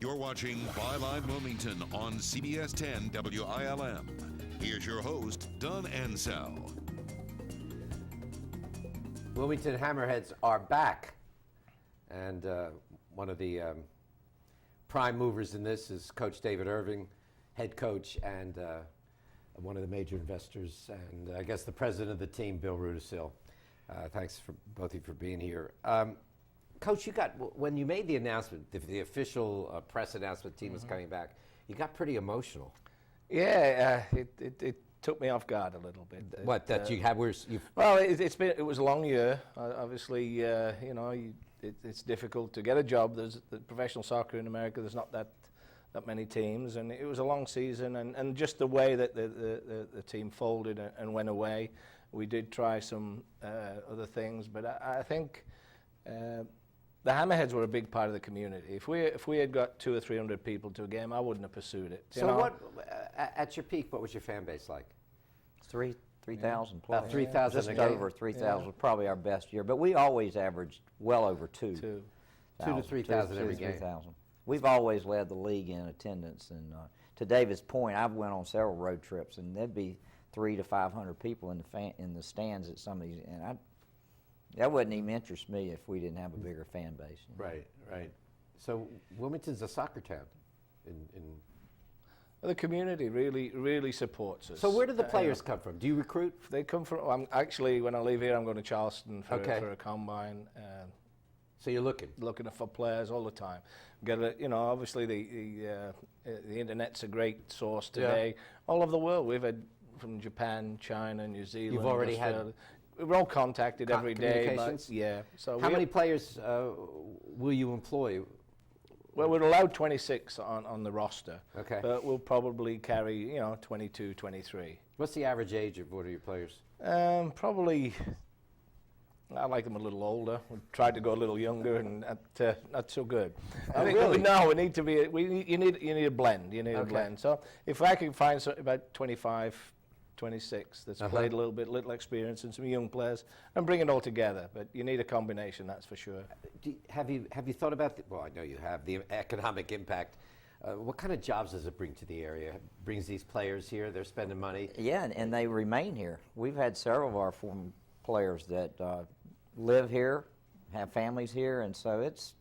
You're watching Byline Wilmington on CBS 10 WILM. Here's your host, Don Ansell. Wilmington Hammerheads are back. And one of the prime movers in this is Coach David Irving, head coach, and one of the major investors, and I guess the president of the team, Bill Rudisill. Thanks for both of you for being here. Coach, when you made the announcement, the official press announcement, team was coming back, you got pretty emotional. Yeah, it took me off guard a little bit. What, that you had? Well, it was a long year. Obviously, it's difficult to get a job. There's the professional soccer in America. There's not that many teams, and it was a long season. And just the way that the team folded and went away, we did try some other things. But I think the Hammerheads were a big part of the community. If we had got 200 or 300 people to a game, I wouldn't have pursued it. So what, at your peak, what was your fan base like? 3,000 plus. About 3,000 Just over 3,000 was probably our best year. But we always averaged well over 2,000 to 3,000 every game. 3,000. We've always led the league in attendance. And to David's point, I've went on several road trips, and there'd be 300 to 500 people in the stands at some of these. And that wouldn't even interest me if we didn't have a bigger fan base. You know? Right. So Wilmington's a soccer town. The community really supports us. So where do the players come from? Do you recruit? They come from. Actually, when I leave here, I'm going to Charleston for a combine. So you're looking for players all the time. Obviously the internet's a great source today. Yeah. All over the world, we've had from Japan, China, New Zealand. You've already had. We're all contacted every day. Yeah. So how many players will you employ? Well, we're allowed 26 on the roster. Okay. But we'll probably carry 22, 23. What's the average age of one of your players? Probably. I like them a little older. We tried to go a little younger, and not so good. Oh, really? No, we need to be. You need a blend. You need a blend. So if I can find about 25, 26 that's played a little experience, and some young players, and bring it all together. But you need a combination, that's for sure. Have you thought about well, I know you have, the economic impact. What kind of jobs does it bring to the area? It brings these players here. They're spending money. Yeah, and they remain here. We've had several of our former players that live here, have families here, and so it's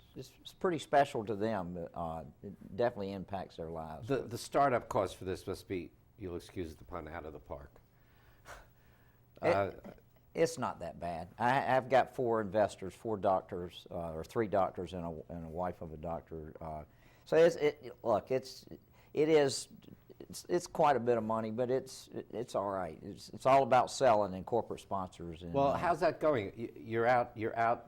pretty special to them. But it definitely impacts their lives. The startup cost for this must be, you'll excuse the pun, out of the park. It's not that bad. I've got 4 investors, 4 doctors, or 3 doctors and a wife of a doctor. So it's quite a bit of money, but it's all right. It's all about selling and corporate sponsors. And, well, how's that going? You're out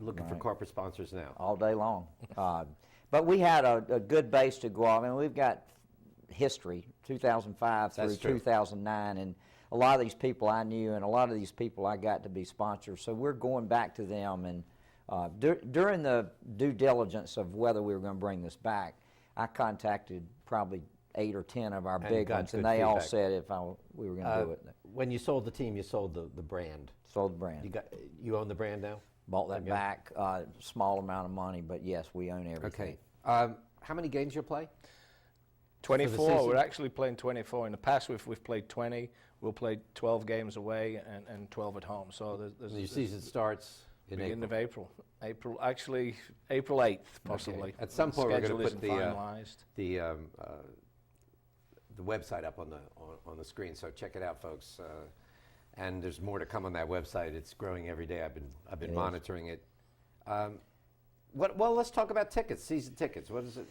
looking for corporate sponsors now. All day long. But we had a good base to go off. I mean, we've got history, 2005 through 2009, and a lot of these people I knew, and a lot of these people I got to be sponsors. So we're going back to them, and during the due diligence of whether we were going to bring this back, I contacted probably 8 or 10 of our big ones, and they all said we were going to do it. When you sold the team, you sold the brand. Sold the brand. You own the brand now? Bought that back, small amount of money, but yes, we own everything. Okay. How many games you'll play? 24. We're actually playing 24. In the past, we've played 20. We'll play 12 games away and 12 at home. So your season starts in beginning of April. April 8th, possibly. Okay. At some point, we're going to put the website up on the screen. So check it out, folks. And there's more to come on that website. It's growing every day. I've been monitoring it. Well, let's talk about tickets. Season tickets. What does it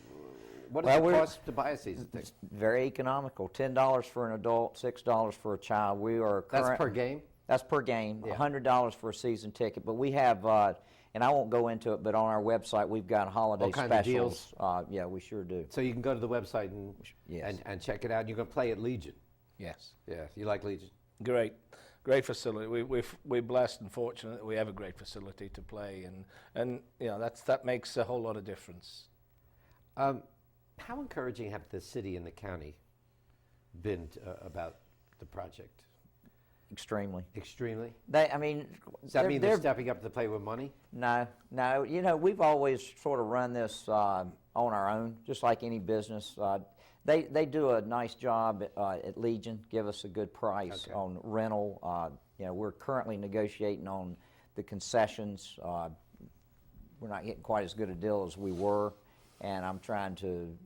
cost to buy a season ticket? It's very economical. $10 for an adult, $6 for a child. That's per game? That's per game. Yeah. $100 for a season ticket. But we have, and I won't go into it, but on our website we've got holiday specials. Yeah, we sure do. So you can go to the website and check it out. You're going to play at Legion. Yes. Yeah. You like Legion? Great facility. We're blessed and fortunate that we have a great facility to play, and that makes a whole lot of difference. How encouraging have the city and the county been about the project? Extremely. Extremely. I mean, Does that mean they're stepping up to the plate with money? No. You know, we've always sort of run this on our own, just like any business. They do a nice job at Legion, give us a good price on rental. You know, we're currently negotiating on the concessions. We're not getting quite as good a deal as we were, and I'm trying to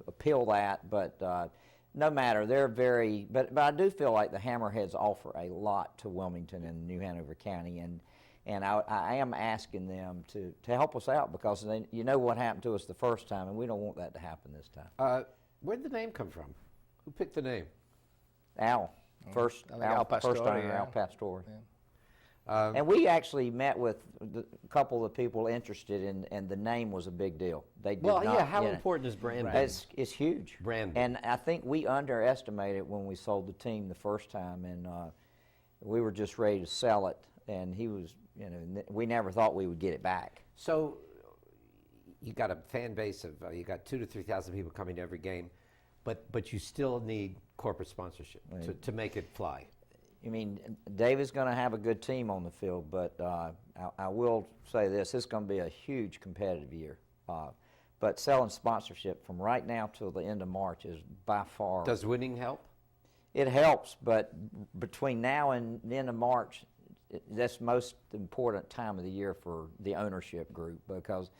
appeal that, but no matter, they're very, but I do feel like the Hammerheads offer a lot to Wilmington and New Hanover County, and I am asking them to help us out, because you know what happened to us the first time, and we don't want that to happen this time. Where'd the name come from? Who picked the name? Al. First owner, Al Pastore. Yeah. And we actually met with a couple of people interested, and the name was a big deal. They did how important is branding? It's huge. Branding. And I think we underestimated when we sold the team the first time, and we were just ready to sell it, and he was, you know, we never thought we would get it back. So you got a fan base of, you got 2,000 to 3,000 people coming to every game, but you still need corporate sponsorship to make it fly. I mean, David's going to have a good team on the field, but I will say this: it's going to be a huge competitive year. But selling sponsorship from right now till the end of March is by far. Does winning help? It helps, but between now and the end of March, that's the most important time of the year for the ownership group, because,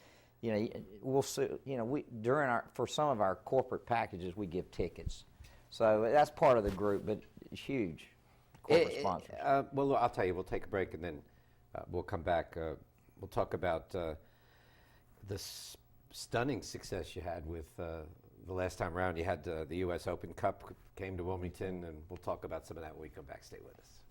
you know, we'll see, you know, for some of our corporate packages we give tickets, so that's part of the group, but it's huge. Corporate sponsors. Well, I'll tell you, we'll take a break, and then we'll come back. We'll talk about the stunning success you had with the last time around. You had the U.S. Open Cup came to Wilmington, and we'll talk about some of that when we come back. Stay with us.